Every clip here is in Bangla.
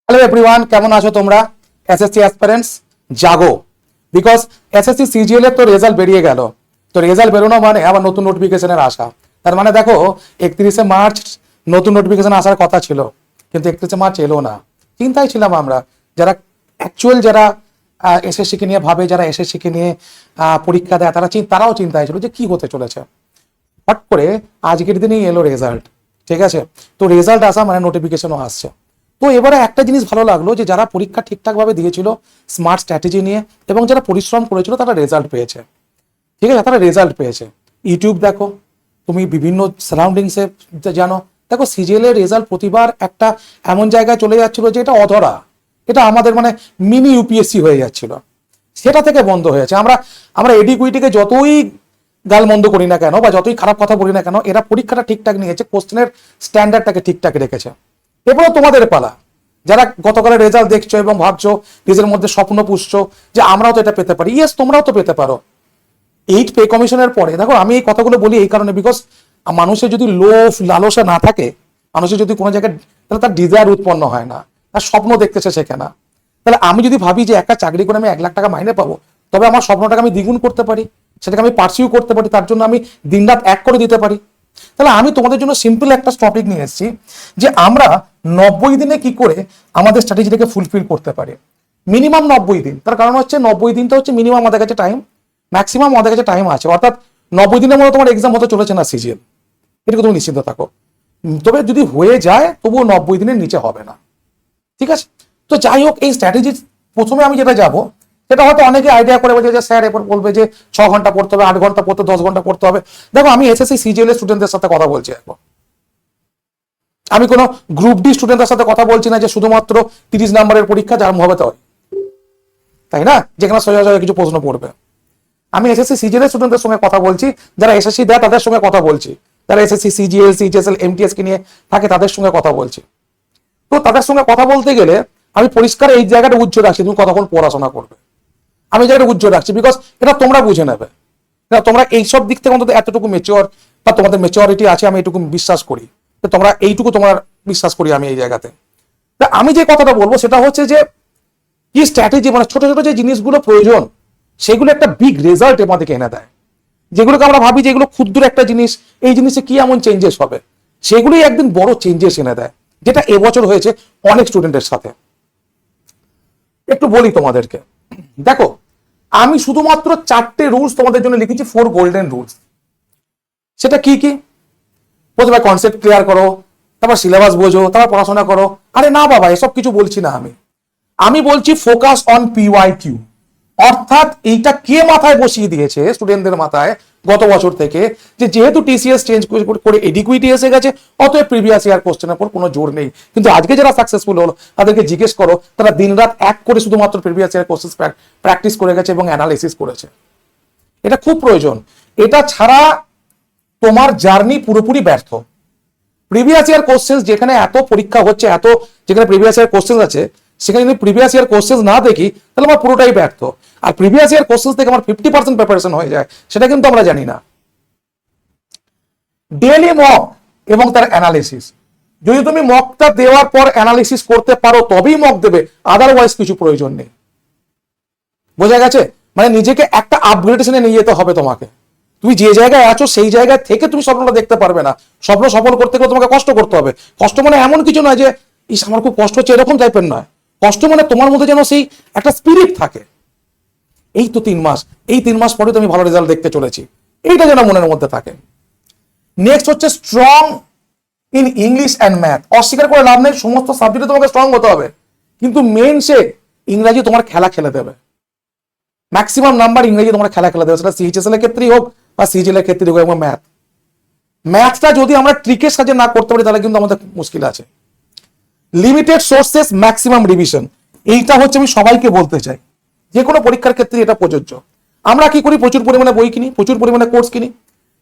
হ্যালো এভরিওয়ান, কেমন আছো তোমরা? SSC aspirants Jago, because SSC CGL এর তো রেজাল্ট বেরিয়ে গেল। তো রেজাল্ট বেরোনো মানে আবার নতুন নোটিফিকেশনের আশা। তার মানে দেখো, 31শে মার্চ নতুন নোটিফিকেশন আসার কথা ছিল, কিন্তু 31শে মার্চ এলো না। চিন্তায় ছিলাম আমরা, যারা অ্যাকচুয়াল যারা এসএসসিকে নিয়ে ভাবে, যারা এসএসসিকে নিয়ে পরীক্ষা দেয়, তারাও চিন্তায় ছিল যে কি হতে চলেছে। হট করে আজকের দিনেই এলো রেজাল্ট, ঠিক আছে? তো রেজাল্ট আসা মানে নোটিফিকেশনও আসছে। তো এবারে একটা জিনিস ভালো লাগলো যে যারা পরীক্ষা ঠিকঠাকভাবে দিয়েছিল স্মার্ট স্ট্র্যাটেজি নিয়ে, এবং যারা পরিশ্রম করেছিল তারা রেজাল্ট পেয়েছে, ঠিক আছে? তারা রেজাল্ট পেয়েছে। ইউটিউব দেখো, তুমি বিভিন্ন সারাউন্ডিংসে জানো, দেখো সিজিএল এর রেজাল্ট প্রতিবার একটা এমন জায়গায় চলে যাচ্ছিল যে এটা অধরা, এটা আমাদের মানে মিনি ইউপিএসসি হয়ে যাচ্ছিল। সেটা থেকে বন্ধ হয়েছে। আমরা এডিকুইটিকে যতই গালমন্দ করি না কেন বা যতই খারাপ কথা বলি না কেন, এরা পরীক্ষাটা ঠিকঠাক নিয়েছে, কোশ্চেনের স্ট্যান্ডার্ডটাকে ঠিকঠাক রেখেছে। এরপরে তোমাদের পালা, যারা গতকালের রেজাল্ট দেখছো এবং ভাবছো, নিজের মধ্যে স্বপ্ন পুষছো যে আমরাও তো এটা পেতে পারি। ইয়েস, তোমরাও তো পেতে পারো। 8 পে কমিশনের পরে দেখো, আমি এই কথাগুলো বলি এই কারণে, বিকজ মানুষের যদি লোভ লালসা না থাকে, মানুষের যদি কোনো জায়গায়, তাহলে তার ডিজায়ার উৎপন্ন হয় না, তার স্বপ্ন দেখতেছে শেখে না। তাহলে আমি যদি ভাবি যে একটা চাকরি করে আমি 1 লাখ টাকা মাইনে পাবো, তবে আমার স্বপ্নটাকে আমি দ্বিগুণ করতে পারি, সেটাকে আমি পার্সিউ করতে পারি, তার জন্য আমি দিনরাত এক করে দিতে পারি। তাহলে আমি তোমাদের জন্য সিম্পল একটা টপিক নিয়ে এসেছি যে আমরা 90 দিনে কি করে আমাদের স্ট্র্যাটেজিটাকে ফুলফিল করতে পারি। মিনিমাম 90 দিন, তার কারণ হচ্ছে 90 দিনটা হচ্ছে মিনিমাম আমাদের কাছে টাইম, ম্যাক্সিমাম আমাদের কাছে টাইম আছে। অর্থাৎ 90 দিনের মধ্যে তোমার এক্সাম হতে চলেছে না সিজিএল, এটুকু তুমি নিশ্চিন্ত থাকো। তবে যদি হয়ে যায় তবুও 90 দিনের নিচে হবে না, ঠিক আছে? তো যাই হোক, এই স্ট্র্যাটেজি প্রথমে আমি যেটা যাবো, সেটা হয়তো অনেকে আইডিয়া করে বলছে যে স্যার এরপর বলবে যে 6 ঘন্টা পড়তে হবে, 8 ঘন্টা পড়তে, 10 ঘন্টা পড়তে হবে। দেখো, আমি এসএসসি সিজিএল এর স্টুডেন্টদের সাথে কথা বলছি এখন, আমি কোনো গ্রুপ ডি স্টুডেন্টদের সাথে কথা বলছি না যে শুধুমাত্র 30 নম্বরের পরীক্ষা যার হবে তাই না, যেখানে সোজা সোজা কিছু প্রশ্ন পড়বে। আমি এসএসসি সিজিএল এর স্টুডেন্টদের সঙ্গে কথা বলছি, যারা এসএসসি দেয় তাদের সঙ্গে কথা বলছি, যারা এসএসসি সিজিএল সিজিএসএল এমটিএস কে নিয়ে থাকে তাদের সঙ্গে কথা বলছি। তো তাদের সঙ্গে কথা বলতে গেলে আমি পরিষ্কার এই জায়গাটা উজ্জ্বল রাখছি, তুমি কতক্ষণ পড়াশোনা করবে আমি জায়গাটা উজ্জ্বল রাখছি, বিকজ এটা তোমরা বুঝে নেবে। তোমরা এইসব দিক থেকে অন্তত এতটুকু মেচিওর বা তোমাদের মেচিওরিটি আছে, আমি এইটুকু বিশ্বাস করি। তোমরা এইটুকু তোমার বিশ্বাস করি আমি এই জায়গাতে। তা আমি যে কথাটা বলবো সেটা হচ্ছে যে কি স্ট্র্যাটেজি, মানে ছোট ছোট যে জিনিসগুলো প্রয়োজন, সেগুলো একটা বিগ রেজাল্ট আমাদেরকে এনে দেয়। যেগুলোকে আমরা ভাবি যে এগুলো ক্ষুদ্র একটা জিনিস, এই জিনিসে কি এমন চেঞ্জেস হবে, সেগুলোই একদিন বড় চেঞ্জেস এনে দেয়, যেটা এবছর হয়েছে অনেক স্টুডেন্টের সাথে। একটু বলি তোমাদেরকে, দেখো আমি শুধুমাত্র 4টে রুলস তোমাদের জন্য লিখেছি, 4 গোল্ডেন রুলস। সেটা কি কি? প্রথমে কনসেপ্ট ক্লিয়ার করো, তারপর সিলেবাস বোঝো, তারপর পড়াশোনা করো। আরে না বাবা, এসব কিছু বলছি না আমি বলছি ফোকাস অন পিওয়াইকিউ। অর্থাৎ এইটা কে মাথায় বসিয়ে দিয়েছে স্টুডেন্টদের মাথায় গত বছর থেকে, যে যেহেতু টিসিএস চেঞ্জ করে এডিকুইটি এসে গেছে, অতএব প্রিভিয়াস ইয়ার কোশ্চেনের উপর কোনো জোর নেই। কিন্তু আজকে যারা সাকসেসফুল হলো তাদেরকে জিজ্ঞেস করো, তারা দিনরাত এক করে শুধুমাত্র প্রিভিয়াস ইয়ার কোশ্চেন প্র্যাকটিস করে গেছে এবং অ্যানালিসিস করেছে। এটা খুব প্রয়োজন। এটা ছাড়া তোমার জার্নি পুরোপুরি ব্যর্থ। প্রিভিয়াস ইয়ার কোশ্চেন যেখানে এত পরীক্ষা হচ্ছে, এত যেখানে প্রিভিয়াস ইয়ার কোশ্চেন আছে, সেখানে যদি প্রিভিয়াস ইয়ার কোশ্চেন না দেখি, তাহলে আমার পুরোটাই ব্যর্থ। আর প্রিভিয়াস ইয়ার কোশ্চেন থেকে আমার 50% প্রিপারেশন হয়ে যায়, সেটা কিন্তু আমরা জানি না। ডেইলি মক এবং তার অ্যানালিসিস, যদি তুমি মকটা দেওয়ার পর অ্যানালিসিস করতে পারো তবেই মক দেবে, আদারওয়াইজ কিছু প্রয়োজন নেই। বোঝা গেছে? মানে নিজেকে একটা আপগ্রেডেশনে নিয়ে যেতে হবে তোমাকে। তুমি যে জায়গায় আছো সেই জায়গা থেকে তুমি স্বপ্নটা দেখতে পারবে না। স্বপ্ন সফল করতে গেলে তোমাকে কষ্ট করতে হবে। কষ্ট মানে এমন কিছু নয় যে ইস আমার খুব কষ্ট হচ্ছে, এরকম টাইপের নয়। কষ্ট মানে তোমার মধ্যে যেন সেই একটা স্পিরিট থাকে, এই তো 3 মাস, এই 3 মাস পরে তুমি ভালো রেজাল্ট দেখতে চলেছি, এইটা যেন মনের মধ্যে থাকে। নেক্সট হচ্ছে strong in English and math. অস্বীকার করে লাভ নেই, সমস্ত সাবজেক্টে তোমাকে স্ট্রং হতে হবে, কিন্তু মেন সে ইংরাজি তোমার খেলা খেলে দেবে। ম্যাক্সিমাম নাম্বার ইংরেজি তোমার খেলা খেলা দেবে, সেটা সিএইচএসএল এর ক্ষেত্রেই হোক বা সিজিএল এর ক্ষেত্রেই হোক। এবং ম্যাথটা যদি আমরা ট্রিকের সাহায্যে না করতে পারি তাহলে কিন্তু আমাদের মুশকিল আছে। লিমিটেড সোর্সেস, ম্যাক্সিমাম রিভিশন, এইটা হচ্ছে আমি সবাইকে বলতে চাই, যে কোনো পরীক্ষার ক্ষেত্রে এটা প্রযোজ্য। আমরা কি করি? প্রচুর পরিমাণে বই কিনি, প্রচুর পরিমাণে কোর্স কিনি,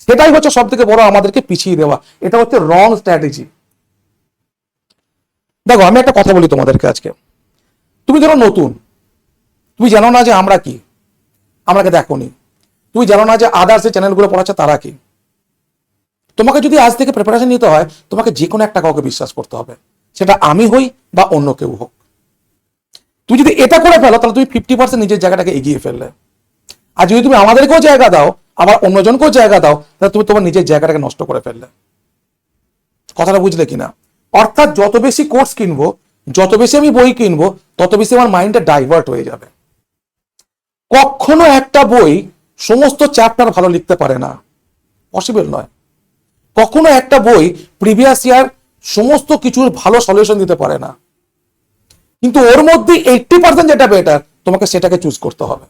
সেটাই হচ্ছে সব থেকে বড় আমাদেরকে পিছিয়ে দেওয়া। এটা হচ্ছে রং স্ট্র্যাটেজি। দেখো আমি একটা কথা বলি তোমাদেরকে আজকে, তুমি ধরো নতুন, তুমি জানো না যে আমরা কি, আমাকে দেখোনি, তুমি জানো না যে আদার্স যে চ্যানেলগুলো পড়াচ্ছে তারা কি। তোমাকে যদি আজ থেকে প্রিপারেশন নিতে হয়, তোমাকে যে কোনো একটা কাউকে বিশ্বাস করতে হবে, সেটা আমি হই বা অন্য কেউ হোক। তুমি যদি এটা করে ফেলো তাহলে তুমি 50% নিজের জায়গাটাকে এগিয়ে ফেললে। আর যদি তুমি আমাদেরকেও জায়গা দাও, আবার অন্যজনকেও জায়গা দাও, তাহলে তুমি তোমার নিজের জায়গাটাকে নষ্ট করে ফেললে। কথাটা বুঝলে কিনা? অর্থাৎ যত বেশি কোর্স কিনবো, যত বেশি আমি বই কিনবো, তত বেশি আমার মাইন্ডটা ডাইভার্ট হয়ে যাবে। কখনো একটা বই সমস্ত চ্যাপ্টার ভালো লিখতে পারে না, পসিবল নয়। কখনো একটা বই প্রিভিয়াস ইয়ার সমস্ত কিছুর ভালো সলিউশন দিতে পারে না, কিন্তু ওর মধ্যে 80% যেটা বেটার, তোমাকে সেটাকে চুজ করতে হবে।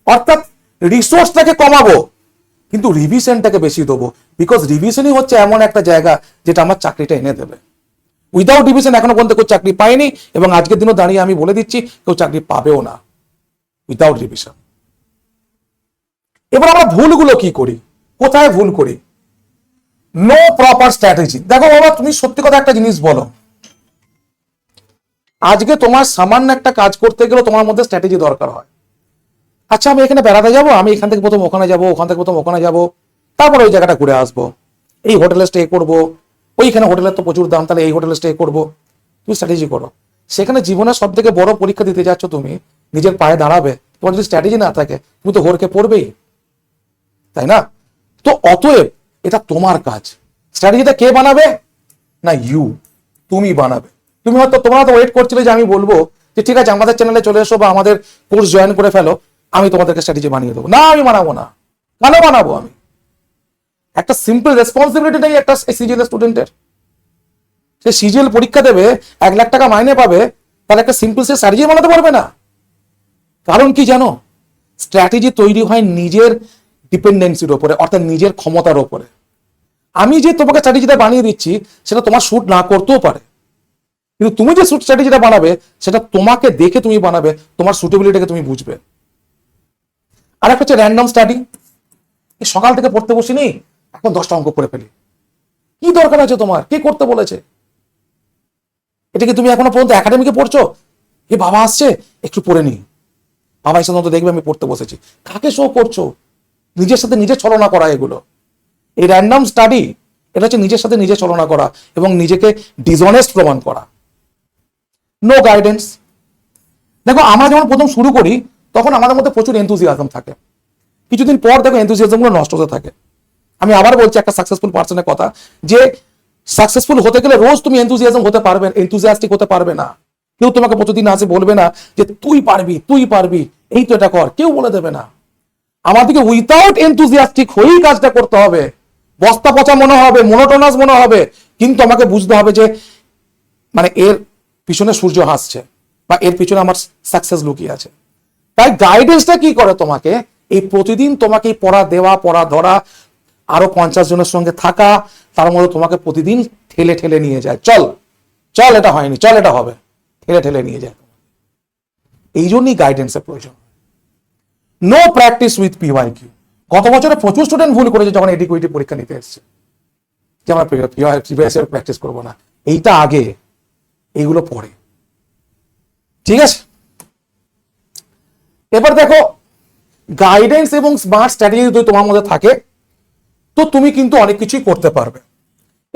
অর্থাৎ রিসোর্সটাকে কমাবো, কিন্তু রিভিশনটাকে বেশি দেবো, বিকজ রিভিশনই হচ্ছে এমন একটা জায়গা যেটা আমার চাকরিটা এনে দেবে। উইদাউট রিভিশন এখনো পর্যন্ত কেউ চাকরি পায়নি, এবং আজকের দিনও দাঁড়িয়ে আমি বলে দিচ্ছি কেউ চাকরি পাবেও না উইদাউট রিভিশন। এবার আমরা ভুলগুলো কি করি, কোথায় ভুল করি? No proper strategy. দেখো বাবা, তুমি সত্যি কথা একটা জিনিস বলো, আজকে তোমার সামান্য একটা কাজ করতে গেলে তোমার মধ্যে স্ট্র্যাটেজি দরকার হয়। আচ্ছা, আমি এখানে বেড়াতে যাবো, আমি এখান থেকে প্রথম ওখানে যাবো, ওখান থেকে প্রথম ওখানে যাবো, তারপরে ওই জায়গাটা ঘুরে আসবো, এই হোটেলে স্টে করবো, ওইখানে হোটেলের তো প্রচুর দাম, তাহলে এই হোটেলে স্টে করবো। তুমি স্ট্র্যাটেজি করো। সেখানে জীবনের সব থেকে বড় পরীক্ষা দিতে যাচ্ছ, তুমি নিজের পায়ে দাঁড়াবে, তোমার যদি স্ট্র্যাটেজি না থাকে তুমি তো হরকে পড়বেই, তাই না? তো অতএব এটা তোমার কাজ। স্ট্র্যাটেজিটা কে বানাবে? না ইউ, তুমি বানাবে। তুমি হয়তো, তোমরা তো ওয়েট করছিলে যে আমি বলবো যে ঠিক আছে আমাদের চ্যানেলে চলে এসো বা আমাদের কোর্স জয়েন করে ফেলো, আমি তোমাদেরকে স্ট্র্যাটেজি বানিয়ে দেবো। না, আমি বানাবো না। কেন বানাবো? আমি একটা সিম্পল রেসপন্সিবিলিটি নেই একটা সিজিএল স্টুডেন্টের। সে সিজিএল পরীক্ষা দেবে, 1 লাখ টাকা মাইনে পাবে, তাহলে একটা সিম্পল সে স্ট্র্যাটেজি বানাতে পারবে না? কারণ কি জানো? স্ট্র্যাটেজি তৈরি হয় নিজের ডিপেন্ডেন্সির ওপরে, অর্থাৎ নিজের ক্ষমতার ওপরে। আমি যে তোমাকে স্ট্র্যাটেজিটা বানিয়ে দিচ্ছি সেটা তোমার শুট না করতেও পারে, কিন্তু তুমি যে শুট স্ট্র্যাটেজিটা বানাবে সেটা তোমাকে দেখে তুমি বানাবে, তোমার সুটেবিলিটিকে তুমি বুঝবে। আর একটা হচ্ছে র্যান্ডম স্টাডি। সকাল থেকে পড়তে বসিনি, এখন 10টা অঙ্ক করে ফেলি। কি দরকার আছে তোমার? কে করতে বলেছে? এটা কি তুমি এখনো পর্যন্ত একাডেমিকে পড়ছো? এ বাবা আসছে, একটু পড়ে নি, বাবা এসে তো দেখবে আমি পড়তে বসেছি। কাকে শো করছো? নিজের সাথে নিজে ছলনা করা এগুলো। এই র্যান্ডম স্টাডি, এটা হচ্ছে নিজের সাথে নিজে ছলনা করা এবং নিজেকে ডিসঅনেস্ট প্রমাণ করা। No guidance. দেখো, আমরা যখন প্রথম শুরু করি তখন আমাদের মধ্যে প্রচুর এনথুজিয়াজম থাকে, কিছুদিন পর দেখো এনথুজিয়াজম গুলো নষ্ট হতে থাকে। আমি আবার বলছি একটা সাকসেসফুল পার্সনের কথা, যে সাকসেসফুল হতে গেলে রোজ তুমি এনথুজিয়াজম হতে পারবে, এনথুজিয়াস্টিক হতে পারবে না। কেউ তোমাকে প্রতিদিন আসে বলবে না যে তুই পারবি, তুই পারবি, এই তো এটা কর, কেউ বলে দেবে না। আমাদেরকে উইথাউট এনথুজিয়াস্টিক হয়েই কাজটা করতে হবে। বস্তা পচা মনে হবে, মোনোটোনাস মনে হবে, কিন্তু আমাকে বুঝতে হবে যে মানে এর পিছনে সূর্য হাসছে বা এর পিছনে আমার সাকসেস লুকিয়ে আছে। তাই গাইডেন্সটা কি করে? তোমাকে এই প্রতিদিন তোমাকে পড়া দেওয়া, পড়া ধরা, আরো 50 জনের সঙ্গে থাকা, তার মধ্যে তোমাকে প্রতিদিন ঠেলে ঠেলে নিয়ে যায়। চল চল, এটা হয়নি, চল এটা হবে, ঠেলে ঠেলে নিয়ে যায়। এই জন্যই গাইডেন্সের প্রয়োজন। No practice with PYQ. গত বছরে প্রচুর স্টুডেন্ট ভুল করেছে যখন এডিকুইটি পরীক্ষা নিতে এসছে, যে আমরা প্র্যাকটিস করবো না। এইটা আগে, এইগুলো পরে। ঠিক আছে, এবার দেখো, গাইডেন্স এবং স্মার্ট স্ট্র্যাটেজি যদি তোমার মধ্যে থাকে তো তুমি কিন্তু অনেক কিছুই করতে পারবে।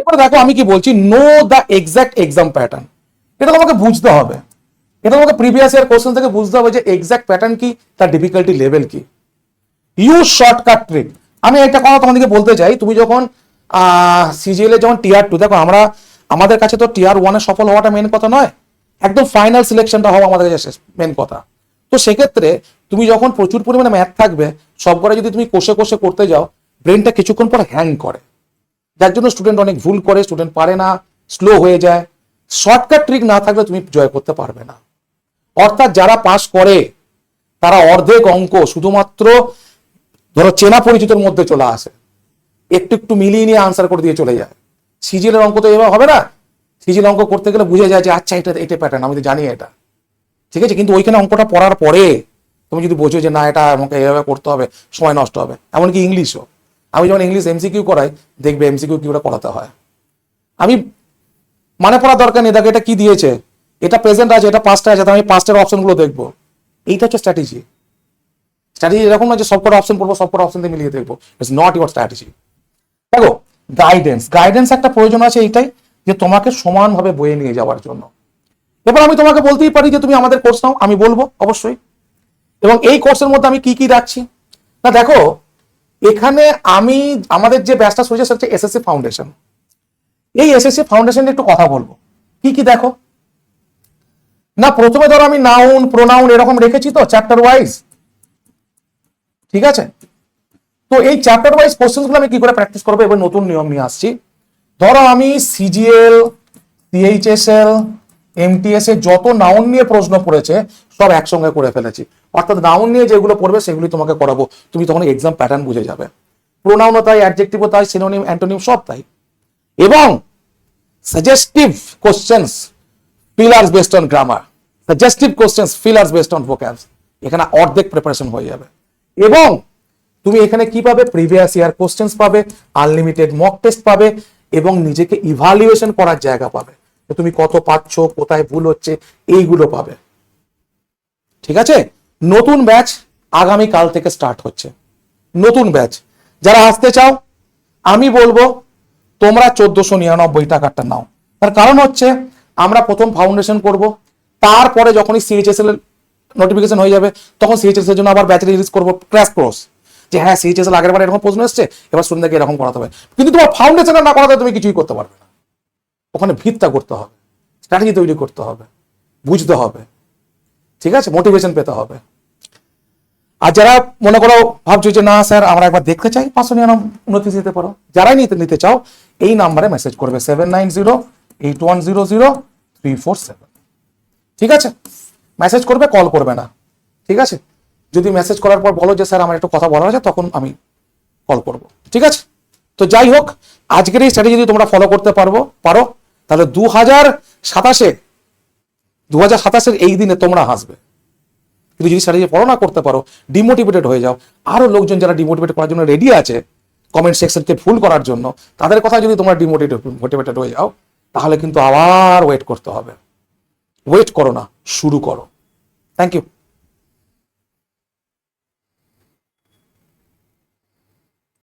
এবার দেখো আমি কি বলছি, know the exact exam pattern. এটা তোমাকে বুঝতে হবে, এটা তোমাকে প্রিভিয়াস ইয়ার কোশ্চেন থেকে বুঝতে হবে যে এক্সাক্ট প্যাটার্ন কি, তার ডিফিকাল্টি লেভেল কি। Use shortcut trick. আমি একটা কথা তোমাদেরকে বলতে চাই, তুমি যখন সিজিএল এ যখন টিয়ার 2, দেখো আমরা, আমাদের কাছে তো টিয়ার 1 এ সফল হওয়াটা মেন কথা নয়, একদম ফাইনাল সিলেকশনটা হওয়া আমাদের কাছে মেন কথা। তো সেক্ষেত্রে তুমি যখন প্রচুর পরিমাণে ম্যাথ থাকবে, সবকটা যদি তুমি কষে কষে করতে যাও, ব্রেনটা কিছুক্ষণ পর হ্যাং করে, যার জন্য স্টুডেন্ট অনেক ভুল করে, স্টুডেন্ট পারে না, স্লো হয়ে যায়। শর্টকাট ট্রিক না থাকলে তুমি জয় করতে পারবে না। অর্থাৎ যারা পাস করে তারা অর্ধেক অঙ্ক শুধুমাত্র ধরো চেনা পরিচিতের মধ্যে চলে আসে, একটু একটু মিলিয়ে নিয়ে আনসার করে দিয়ে চলে যায়। সিজিএল এর অঙ্ক তো এভাবে হবে না। সিজিএল অঙ্ক করতে গেলে বুঝে যায় যে আচ্ছা এটা প্যাটার্ন, আমি তো জানি এটা, ঠিক আছে, কিন্তু ওইখানে অঙ্কটা পড়ার পরে তুমি যদি বোঝো যে না এটা আমাকে এভাবে করতে হবে, সময় নষ্ট হবে। এমনকি ইংলিশও, আমি যখন ইংলিশ এমসিকিউ করাই, দেখবে এমসিকিউ কিউটা করাতে হয়। আমি মানে পড়ার দরকার নেই, দেখো এটা কি দিয়েছে, এটা প্রেজেন্ট আছে, এটা পাস্টে আছে, আমি পাস্টের অপশনগুলো দেখবো। এইটা হচ্ছে স্ট্র্যাটেজি। স্ট্র্যাটেজি এরকম না যে সবকটা অপশন পড়বো, সবকটা অপশন দিয়ে মিলিয়ে দেখবো। It's not your strategy. দেখো, গাইডেন্স একটা প্রয়োজন আছে এইটাই, যে তোমাকে সমানভাবে বয়ে নিয়ে যাওয়ার জন্য। এবার আমি তোমাকে বলতেই পারি যে তুমি আমাদের কোর্স নাও, আমি বলবো অবশ্যই। এবং এই কোর্সের মধ্যে আমি কি কি রাখছি না, দেখো এখানে আমি আমাদের যে ব্যাচটা শুরু হচ্ছে এসএসসি ফাউন্ডেশন। এই এসএসসি ফাউন্ডেশন একটু কথা বলবো কি কি দেখো না। প্রথমে ধরো আমি নাউন প্রোনাউন এরকম রেখেছি তো চ্যাপ্টার ওয়াইজ, ঠিক আছে। তো এই চ্যাপ্টার ওয়াইজ কোশ্চেন গুলো আমি কি করে প্র্যাকটিস করবো, এবার নতুন নিয়ম নিয়ে আসছি। ধরো আমি সিজিএল, সিএইচএসএল, এমটিএস এর যত নাউন নিয়ে প্রশ্ন পড়েছে সব একসঙ্গে করে ফেলেছি। অর্থাৎ নাউন নিয়ে যেগুলো পড়বে সেগুলি তোমাকে করাবো, তুমি তখন এক্সাম প্যাটার্ন বুঝে যাবে। প্রোনাউনও তাই, অ্যাডজেক্টিভও তাই, সিনোনিম অ্যান্টোনিম সব তাই। এবং suggestive questions pillars based on grammar, suggestive questions pillars based on vocabs, এখানে অর্ধেক প্রিপারেশন হয়ে যাবে। এবং তুমি এখানে কি পাবে, প্রিভিয়াস ইয়ার কোশ্চেন্স পাবে, আনলিমিটেড মক টেস্ট পাবে, এবং নিজেকে ইভালুয়েশন করার জায়গা পাবে, তুমি কত পাচ্ছ, কোথায় ভুল হচ্ছে, এইগুলো পাবে। ঠিক আছে, নতুন ব্যাচ আগামী কাল থেকে স্টার্ট হচ্ছে। নতুন ব্যাচ যারা আসতে চাও আমি বলবো তোমরা 1499 টাকাটা নাও। তার কারণ হচ্ছে আমরা প্রথম ফাউন্ডেশন করব, তারপরে যখনই সিএইচএসএল এর নোটিফিকেশন হয়ে যাবে তখন সিএইচএস এর জন্য আবার ব্যাচ রিলিজ করব, ক্র্যাশ কোর্স, যে হ্যাঁ সিএইচএসএল আগের বার এরকম প্রশ্ন এসছে, এবার স্টুডেন্টদেরকে এরকম করাতে হবে। কিন্তু তোমার ফাউন্ডেশন না করাতে তুমি কিছুই করতে পারবে না। ওখানে ভিতটা করতে হবে, স্ট্র্যাটেজি তৈরি করতে হবে, বুঝতে হবে, ঠিক আছে, মোটিভেশন পেতে হবে। আর যারা মনে করো ভাবছো যে না স্যার আমরা একবার দেখতে চাই, 599 দিতে পারো। যারাই নিতে চাও এই নাম্বারে মেসেজ করবে 7908100347। ঠিক আছে, মেসেজ করবে, কল করবে না। ঠিক আছে, যদি মেসেজ করার পর বলো যে স্যার আমার একটু কথা বলা আছে, তখন আমি কল করব। ঠিক আছে, তো যাই হোক আজকের এই স্ট্র্যাটেজি যদি তোমরা ফলো করতে পারো তাহলে 2027-এর এই দিনে তোমরা হাসবে। কিন্তু যদি স্ট্র্যাটেজি ফলো না করতে পারো, ডিমোটিভেটেড হয়ে যাও, আরো লোকজন যারা ডিমোটিভেট করার জন্য রেডি আছে কমেন্ট সেকশনকে ফুল করার জন্য, তাদের কথা যদি তোমরা ডিমোটিভেটেড হয়ে যাও, তাহলে কিন্তু আবার ওয়েট করতে হবে। ওয়েট করো না, শুরু করো। Thank you.